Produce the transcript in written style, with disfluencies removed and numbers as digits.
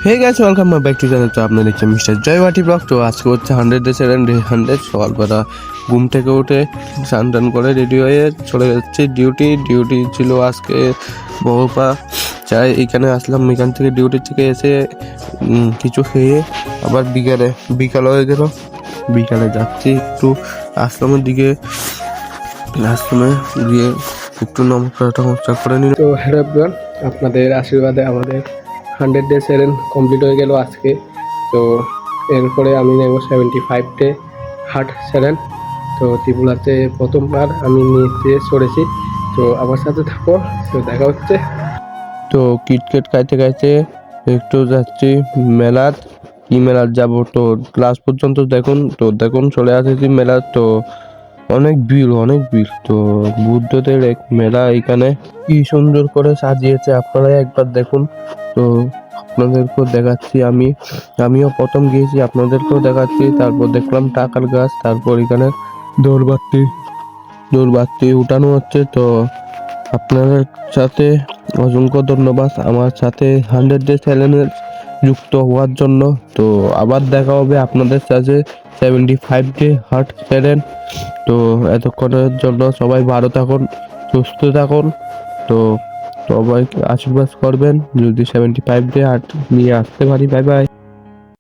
Hey guys, welcome back to channel. তো আপনার দেখছেন মিস্টার জয়ওয়াটি ব্লগ। তো আজকে হচ্ছে 100 সকালবেলা ঘুম থেকে উঠে স্নান টান করে রেডি হয়ে চলে যাচ্ছি ডিউটি ছিল আজকে বহুপা চাই এখানে আসলাম। এখান থেকে ডিউটি থেকে এসে কিছু খেয়ে আবার বিকাল হয়ে গেল। বিকালে যাচ্ছি একটু আশ্রমের দিকে। আশ্রমে গিয়ে একটু নমস্কার করে নিল। তো হ্যালো এভরিওয়ান, আপনাদের আশীর্বাদে আমাদের 100 ডে চ্যালেঞ্জ কমপ্লিট হয়ে গেল আজকে। তো এরপরে আমি নেব 75 ডে হার্ট চ্যালেঞ্জ। তো ত্রিপুরাতে প্রথমবার আমি নিতে চড়েছি। তো আমার সাথে থাকো, তো দেখা হচ্ছে। তো কিটকেট খাইতে খাইতে একটু যাচ্ছি মেলার। কি মেলার যাব, তো ক্লাস পর্যন্ত দেখুন চলে আসেছি মেলার। তো অনেক ভিড়। তো বুদ্ধদের এক মেলা, এখানে কি সুন্দর করে সাজিয়েছে, আপনারা একবার দেখুন। তো আপনাদেরকেও দেখাচ্ছি, আমিও প্রথম গিয়েছি, আপনাদেরকেও দেখাচ্ছি। তারপর দেখলাম টাকার গাছ, তারপর এখানে দৌড়বাতি উঠানো হচ্ছে। তো আপনাদের সাথে অসংখ্য ধন্যবাদ আমার সাথে 100 ডে চ্যালেঞ্জে যুক্ত হওয়ার জন্য। তো আবার দেখা হবে আপনাদের সাথে 75 ডে হার্ট চ্যালেঞ্জ। তো এতক্ষণের জন্য সবাই ভালো থাকুন, সুস্থ থাকুন। তো সবাই আশীর্বাদ করবেন যদি 75 ডে হার্ট নিয়ে আসতে পারি। Bye bye.